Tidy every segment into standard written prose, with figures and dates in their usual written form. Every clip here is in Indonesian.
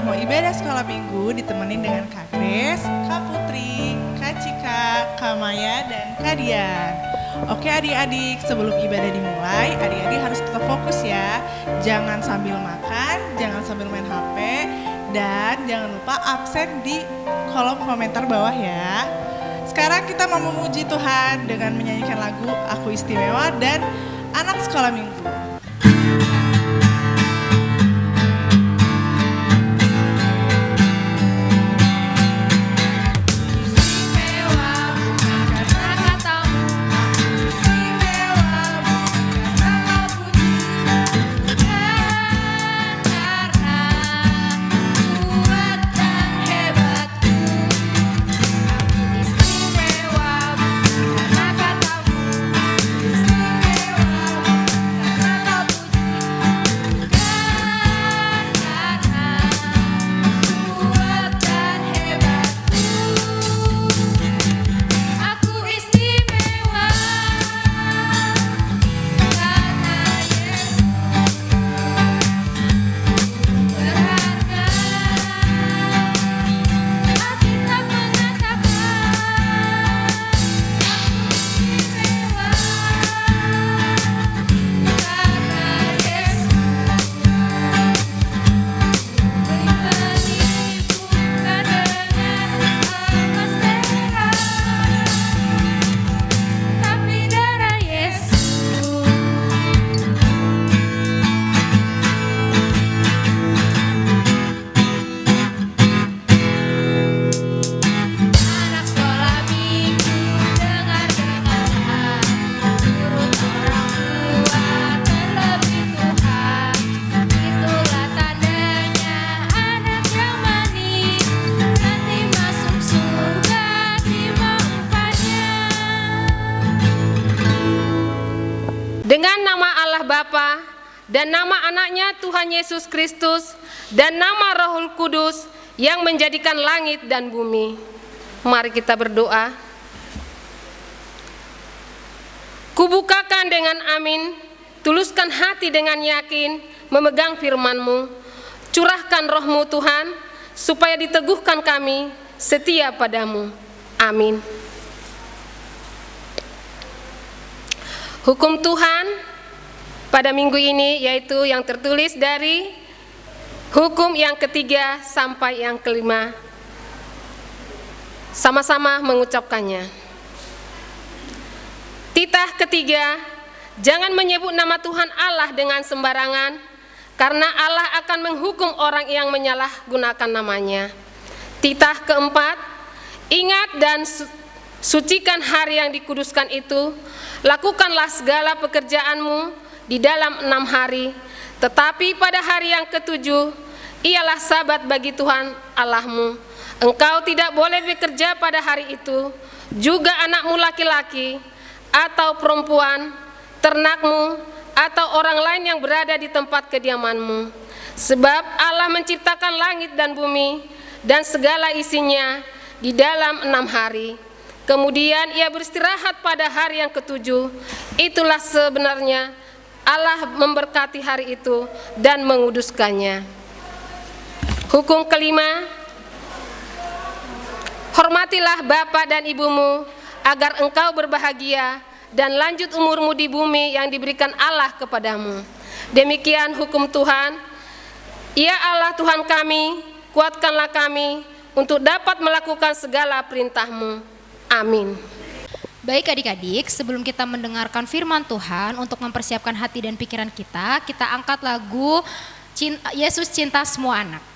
kita mau ibadah sekolah minggu ditemenin dengan Kak Grace, Kak Putri, Kak Cika, Kak Maya, dan Kak Dian. Oke adik-adik, sebelum ibadah dimulai, adik-adik harus tetap fokus ya. Jangan sambil makan, jangan sambil main HP, dan jangan lupa absen di kolom komentar bawah ya. Sekarang kita mau memuji Tuhan dengan menyanyikan lagu Aku Istimewa dan Anak Sekolah Minggu. Dengan nama Allah Bapa dan nama anaknya Tuhan Yesus Kristus dan nama Rohul Kudus yang menjadikan langit dan bumi. Mari kita berdoa. Kubukakan dengan amin, tuluskan hati dengan yakin, memegang firman-Mu. Curahkan roh-Mu Tuhan, supaya diteguhkan kami setia padamu. Amin. Hukum Tuhan pada minggu ini yaitu yang tertulis dari hukum yang ketiga sampai yang kelima. Sama-sama mengucapkannya. Titah ketiga, jangan menyebut nama Tuhan Allah dengan sembarangan, karena Allah akan menghukum orang yang menyalahgunakan namanya. Titah keempat, ingat dan sucikan hari yang dikuduskan itu. Lakukanlah segala pekerjaanmu di dalam 6 hari, tetapi pada hari yang ketujuh, ialah sabat bagi Tuhan Allahmu. Engkau tidak boleh bekerja pada hari itu, juga anakmu laki-laki, atau perempuan, ternakmu, atau orang lain yang berada di tempat kediamanmu. Sebab Allah menciptakan langit dan bumi, dan segala isinya di dalam 6 hari. Kemudian ia beristirahat pada hari yang ketujuh. Itulah sebenarnya Allah memberkati hari itu dan menguduskannya. Hukum kelima, hormatilah bapa dan ibumu agar engkau berbahagia dan lanjut umurmu di bumi yang diberikan Allah kepadamu. Demikian hukum Tuhan. Ya Allah Tuhan kami, kuatkanlah kami untuk dapat melakukan segala perintah-Mu. Amin. Baik adik-adik, sebelum kita mendengarkan firman Tuhan, untuk mempersiapkan hati dan pikiran kita, kita angkat lagu Yesus Cinta Semua Anak.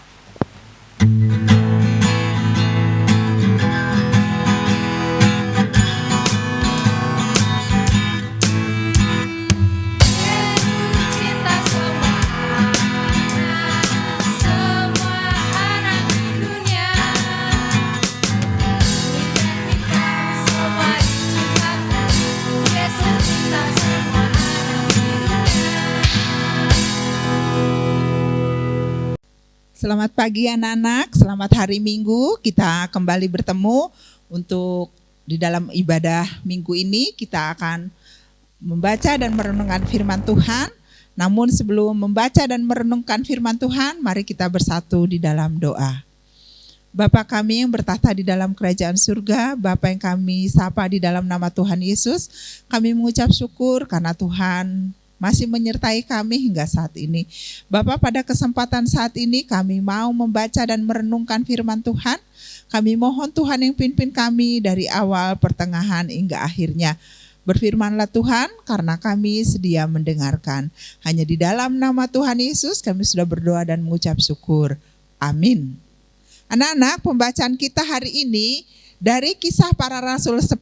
Selamat pagi anak-anak, selamat hari Minggu. Kita kembali bertemu untuk di dalam ibadah minggu ini kita akan membaca dan merenungkan firman Tuhan. Namun sebelum membaca dan merenungkan firman Tuhan, mari kita bersatu di dalam doa. Bapa kami yang bertahta di dalam kerajaan surga, Bapa yang kami sapa di dalam nama Tuhan Yesus, kami mengucap syukur karena Tuhan masih menyertai kami hingga saat ini. Bapa, pada kesempatan saat ini kami mau membaca dan merenungkan firman Tuhan. Kami mohon Tuhan yang pimpin kami dari awal, pertengahan hingga akhirnya. Berfirmanlah Tuhan, karena kami sedia mendengarkan. Hanya di dalam nama Tuhan Yesus kami sudah berdoa dan mengucap syukur. Amin. Anak-anak, pembacaan kita hari ini dari Kisah Para Rasul 10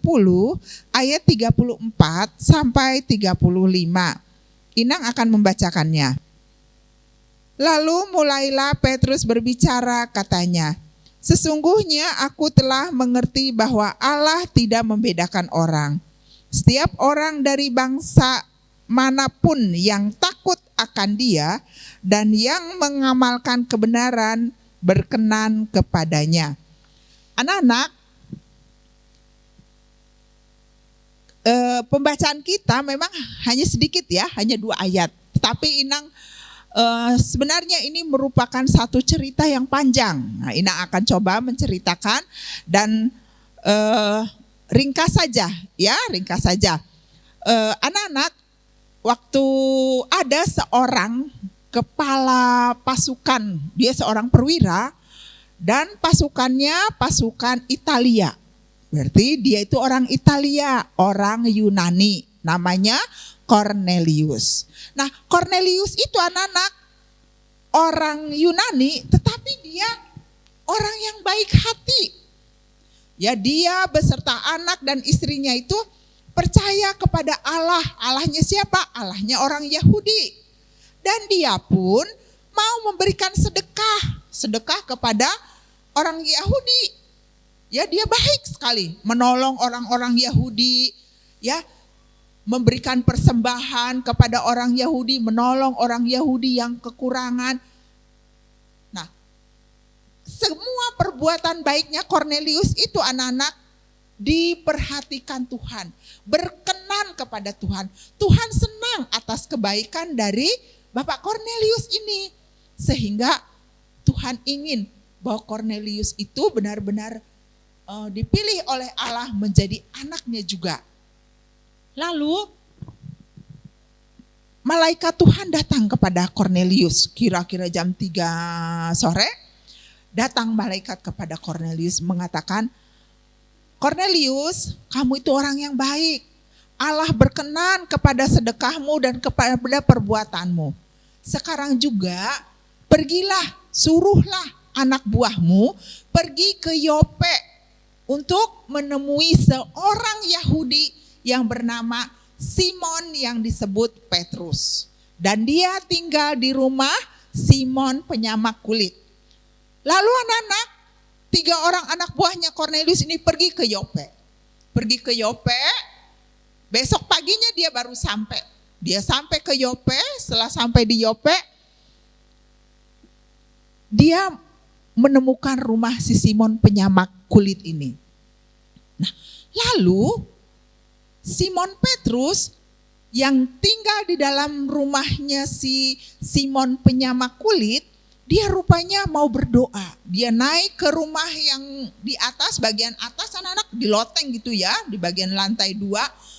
ayat 34 sampai 35. Inang akan membacakannya. Lalu mulailah Petrus berbicara, katanya, "Sesungguhnya aku telah mengerti bahwa Allah tidak membedakan orang. Setiap orang dari bangsa manapun yang takut akan Dia dan yang mengamalkan kebenaran berkenan kepadanya." Anak-anak, pembacaan kita memang hanya sedikit ya, hanya 2 ayat. Tetapi Inang sebenarnya ini merupakan satu cerita yang panjang. Nah, Inang akan coba menceritakan dan ringkas saja, ya, ringkas saja. Anak-anak, waktu ada seorang kepala pasukan, dia seorang perwira, dan pasukannya pasukan Italia. Berarti dia itu orang Italia, orang Yunani, namanya Cornelius. Nah, Cornelius itu anak-anak orang Yunani, tetapi dia orang yang baik hati. Ya, dia beserta anak dan istrinya itu percaya kepada Allah. Allahnya siapa? Allahnya orang Yahudi. Dan dia pun mau memberikan sedekah kepada orang Yahudi. Ya, dia baik sekali menolong orang-orang Yahudi, ya, memberikan persembahan kepada orang Yahudi, menolong orang Yahudi yang kekurangan. Nah, semua perbuatan baiknya Cornelius itu anak-anak diperhatikan Tuhan, berkenan kepada Tuhan. Tuhan senang atas kebaikan dari Bapak Cornelius ini, sehingga Tuhan ingin bahwa Cornelius itu benar-benar dipilih oleh Allah menjadi anaknya juga. Lalu malaikat Tuhan datang kepada Cornelius kira-kira jam 3 sore. Datang malaikat kepada Cornelius mengatakan, "Cornelius, kamu itu orang yang baik. Allah berkenan kepada sedekahmu dan kepada perbuatanmu. Sekarang juga pergilah, suruhlah anak buahmu pergi ke Yope untuk menemui seorang Yahudi yang bernama Simon yang disebut Petrus. Dan dia tinggal di rumah Simon penyamak kulit." Lalu anak-anak, 3 orang anak buahnya Cornelius ini pergi ke Yope. Pergi ke Yope, besok paginya dia baru sampai. Dia sampai ke Yope, setelah sampai di Yope, dia menemukan rumah si Simon penyamak kulit ini. Nah, lalu Simon Petrus yang tinggal di dalam rumahnya si Simon penyamak kulit, dia rupanya mau berdoa. Dia naik ke rumah yang di atas, bagian atas anak-anak, di loteng gitu ya, di bagian lantai 2.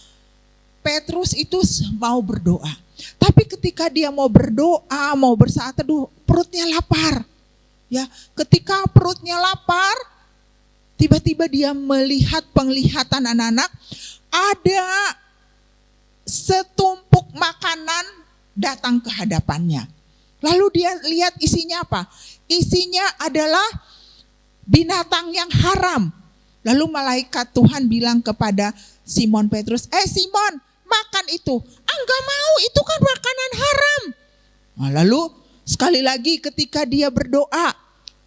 Petrus itu mau berdoa. Tapi ketika dia mau berdoa, mau bersaat teduh, perutnya lapar. Ya, ketika perutnya lapar, tiba-tiba dia melihat penglihatan anak-anak, ada setumpuk makanan datang ke hadapannya. Lalu dia lihat isinya apa? Isinya adalah binatang yang haram. Lalu malaikat Tuhan bilang kepada Simon Petrus, Simon, makan itu. Enggak mau, itu kan makanan haram. Nah, lalu sekali lagi ketika dia berdoa,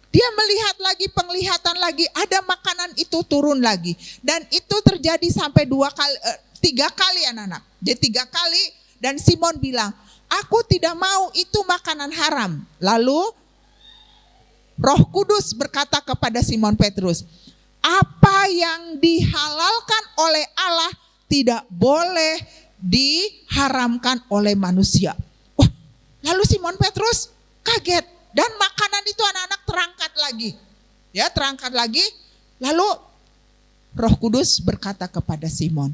dia melihat lagi penglihatan lagi, ada makanan itu turun lagi. Dan itu terjadi sampai 3 kali anak-anak. Jadi 3 kali dan Simon bilang, aku tidak mau, itu makanan haram. Lalu Roh Kudus berkata kepada Simon Petrus, apa yang dihalalkan oleh Allah tidak boleh diharamkan oleh manusia. Wah, Lalu Simon Petrus kaget dan makanan itu anak-anak terangkat lagi. Ya, terangkat lagi. Lalu Roh Kudus berkata kepada Simon,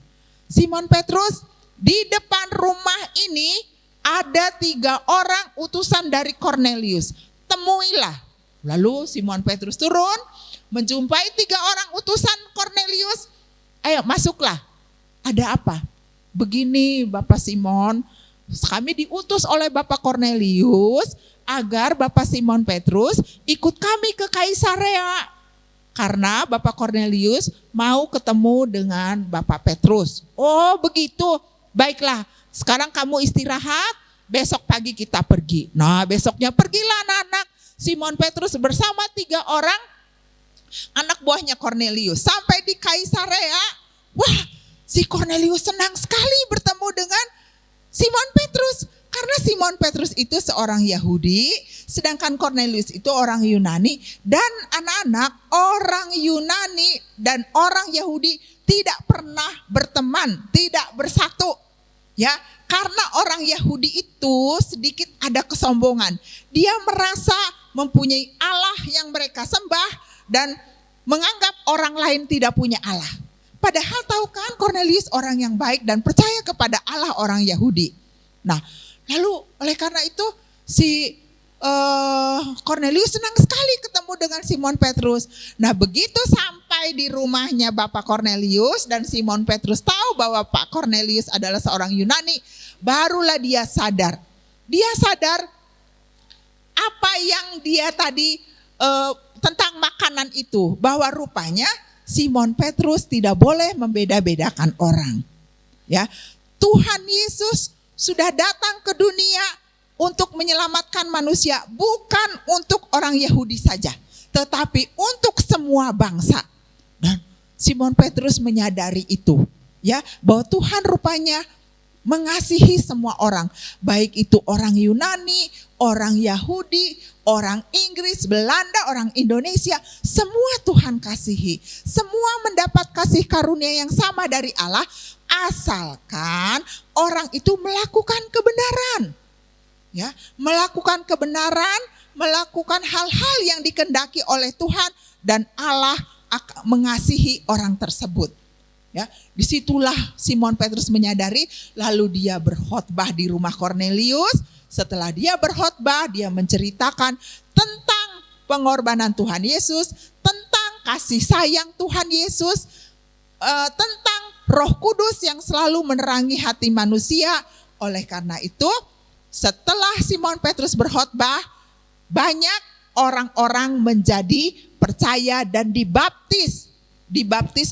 Simon Petrus, di depan rumah ini ada 3 orang utusan dari Kornelius. Temuilah. Lalu Simon Petrus turun, menjumpai 3 orang utusan Kornelius. Ayo masuklah. Ada apa? Begini Bapak Simon, kami diutus oleh Bapak Kornelius agar Bapak Simon Petrus ikut kami ke Kaisarea. Karena Bapak Kornelius mau ketemu dengan Bapak Petrus. Oh begitu, baiklah sekarang kamu istirahat, besok pagi kita pergi. Nah besoknya pergilah anak-anak Simon Petrus bersama 3 orang anak buahnya Kornelius. Sampai di Kaisarea, wah si Kornelius senang sekali bertemu dengan Simon Petrus. Karena Simon Petrus itu seorang Yahudi, sedangkan Kornelius itu orang Yunani. Dan anak-anak, orang Yunani dan orang Yahudi tidak pernah berteman, tidak bersatu. Ya, karena orang Yahudi itu sedikit ada kesombongan. Dia merasa mempunyai Allah yang mereka sembah dan menganggap orang lain tidak punya Allah. Padahal tahu kan Kornelius orang yang baik dan percaya kepada Allah orang Yahudi. Nah, lalu oleh karena itu si Kornelius senang sekali ketemu dengan Simon Petrus. Nah begitu sampai di rumahnya Bapak Kornelius dan Simon Petrus tahu bahwa Pak Kornelius adalah seorang Yunani, barulah dia sadar. Dia sadar apa yang dia tadi tentang makanan itu, bahwa rupanya Simon Petrus tidak boleh membeda-bedakan orang. Ya, Tuhan Yesus sudah datang ke dunia untuk menyelamatkan manusia, bukan untuk orang Yahudi saja, tetapi untuk semua bangsa. Dan Simon Petrus menyadari itu, ya, bahwa Tuhan rupanya mengasihi semua orang, baik itu orang Yunani, orang Yahudi, orang Inggris, Belanda, orang Indonesia, semua Tuhan kasihi. Semua mendapat kasih karunia yang sama dari Allah, asalkan orang itu melakukan kebenaran. Ya, melakukan kebenaran, melakukan hal-hal yang dikehendaki oleh Tuhan, dan Allah akan mengasihi orang tersebut. Ya, disitulah Simon Petrus menyadari, lalu dia berkhotbah di rumah Kornelius. Setelah dia berkhotbah, dia menceritakan tentang pengorbanan Tuhan Yesus, tentang kasih sayang Tuhan Yesus, tentang Roh Kudus yang selalu menerangi hati manusia. Oleh karena itu, setelah Simon Petrus berkhotbah, banyak orang-orang menjadi percaya dan dibaptis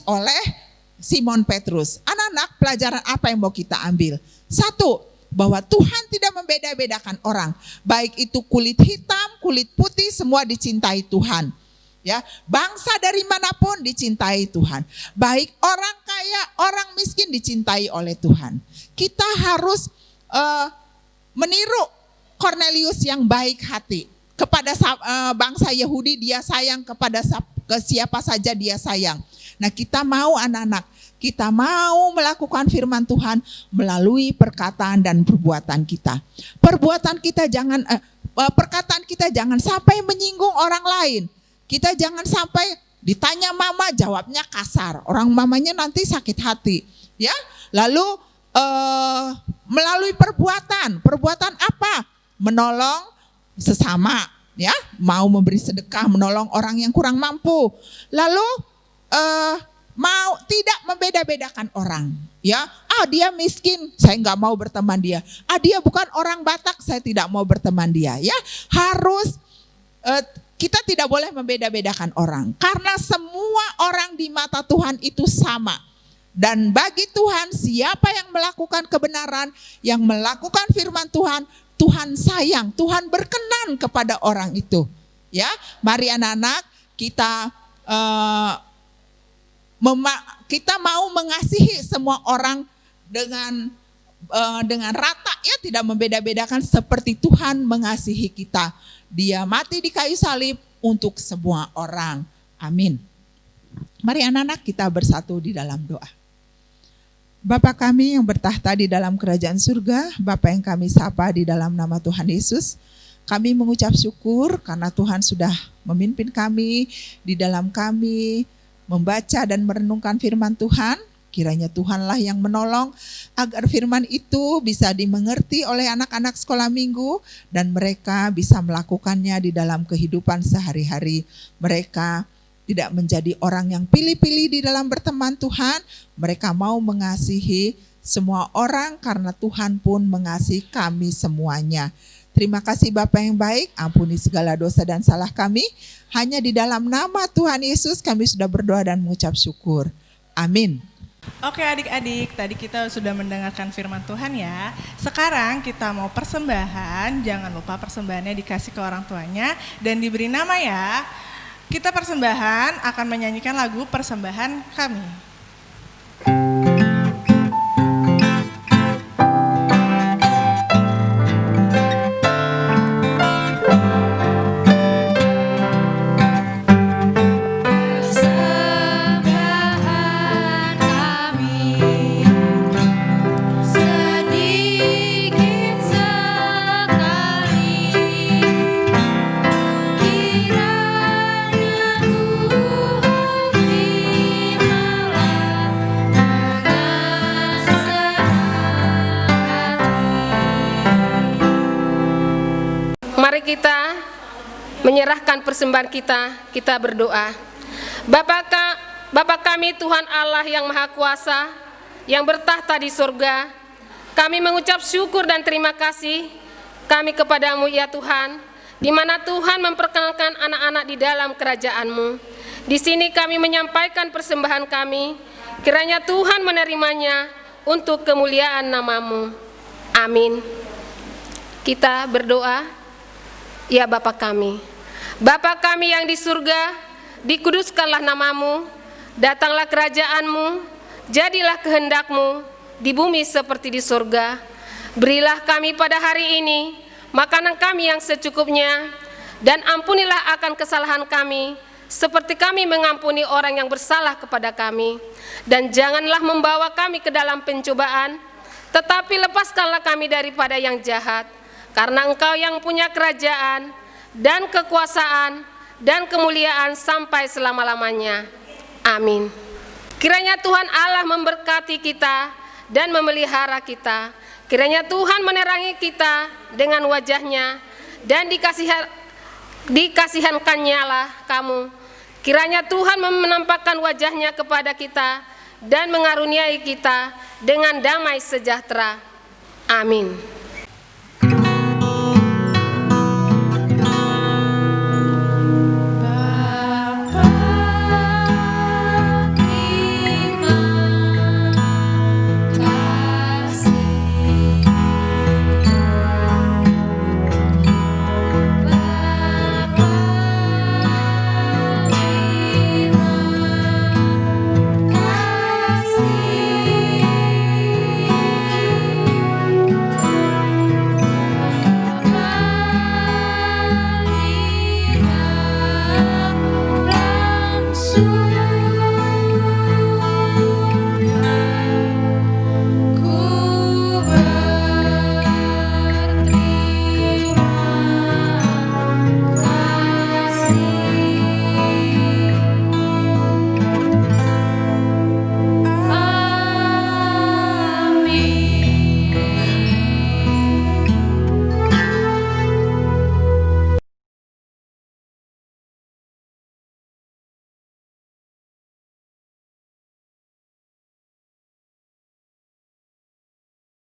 oleh Simon Petrus. Anak-anak, pelajaran apa yang mau kita ambil? 1, bahwa Tuhan tidak membeda-bedakan orang, baik itu kulit hitam, kulit putih, semua dicintai Tuhan. Ya, bangsa dari manapun dicintai Tuhan, baik orang kaya, orang miskin dicintai oleh Tuhan. Kita harus meniru Kornelius yang baik hati. Kepada bangsa Yahudi dia sayang, ke siapa saja dia sayang. Nah kita mau anak-anak, kita mau melakukan firman Tuhan melalui perkataan dan perbuatan kita. Perkataan kita jangan sampai menyinggung orang lain. Kita jangan sampai ditanya mama jawabnya kasar. Orang mamanya nanti sakit hati. Ya, lalu melalui perbuatan apa? Menolong sesama, ya, mau memberi sedekah, menolong orang yang kurang mampu. Lalu mau tidak membeda-bedakan orang, ya. Dia miskin, saya nggak mau berteman dia. Dia bukan orang Batak, saya tidak mau berteman dia. Ya, harus kita tidak boleh membeda-bedakan orang, karena semua orang di mata Tuhan itu sama. Dan bagi Tuhan, siapa yang melakukan kebenaran, yang melakukan firman Tuhan, Tuhan sayang, Tuhan berkenan kepada orang itu. Ya, mari anak-anak, kita mau mengasihi semua orang dengan rata, ya, tidak membeda-bedakan seperti Tuhan mengasihi kita. Dia mati di kayu salib untuk semua orang. Amin. Mari anak-anak kita bersatu di dalam doa. Bapa kami yang bertahta di dalam kerajaan surga, Bapa yang kami sapa di dalam nama Tuhan Yesus, kami mengucap syukur karena Tuhan sudah memimpin kami di dalam kami membaca dan merenungkan firman Tuhan. Kiranya Tuhanlah yang menolong agar firman itu bisa dimengerti oleh anak-anak sekolah minggu dan mereka bisa melakukannya di dalam kehidupan sehari-hari. Mereka tidak menjadi orang yang pilih-pilih di dalam berteman Tuhan. Mereka mau mengasihi semua orang karena Tuhan pun mengasihi kami semuanya. Terima kasih Bapa yang baik, ampuni segala dosa dan salah kami. Hanya di dalam nama Tuhan Yesus kami sudah berdoa dan mengucap syukur. Amin. Oke adik-adik, tadi kita sudah mendengarkan firman Tuhan ya. Sekarang kita mau persembahan, jangan lupa persembahannya dikasih ke orang tuanya dan diberi nama ya. Kita persembahan akan menyanyikan lagu persembahan kami. Mari kita menyerahkan persembahan kita berdoa. Bapa kami Tuhan Allah yang Maha Kuasa, yang bertahta di surga, kami mengucap syukur dan terima kasih kami kepadamu ya Tuhan, di mana Tuhan memperkenalkan anak-anak di dalam kerajaan-Mu. Di sini kami menyampaikan persembahan kami, kiranya Tuhan menerimanya untuk kemuliaan nama-Mu. Amin. Kita berdoa. Ya Bapa kami yang di surga, dikuduskanlah nama-Mu, datanglah kerajaan-Mu, jadilah kehendak-Mu di bumi seperti di surga. Berilah kami pada hari ini makanan kami yang secukupnya, dan ampunilah akan kesalahan kami, seperti kami mengampuni orang yang bersalah kepada kami. Dan janganlah membawa kami ke dalam pencobaan, tetapi lepaskanlah kami daripada yang jahat. Karena Engkau yang punya kerajaan dan kekuasaan dan kemuliaan sampai selama-lamanya. Amin. Kiranya Tuhan Allah memberkati kita dan memelihara kita. Kiranya Tuhan menerangi kita dengan wajah-Nya dan dikasihankannya lah kamu. Kiranya Tuhan menampakkan wajah-Nya kepada kita dan mengaruniai kita dengan damai sejahtera. Amin.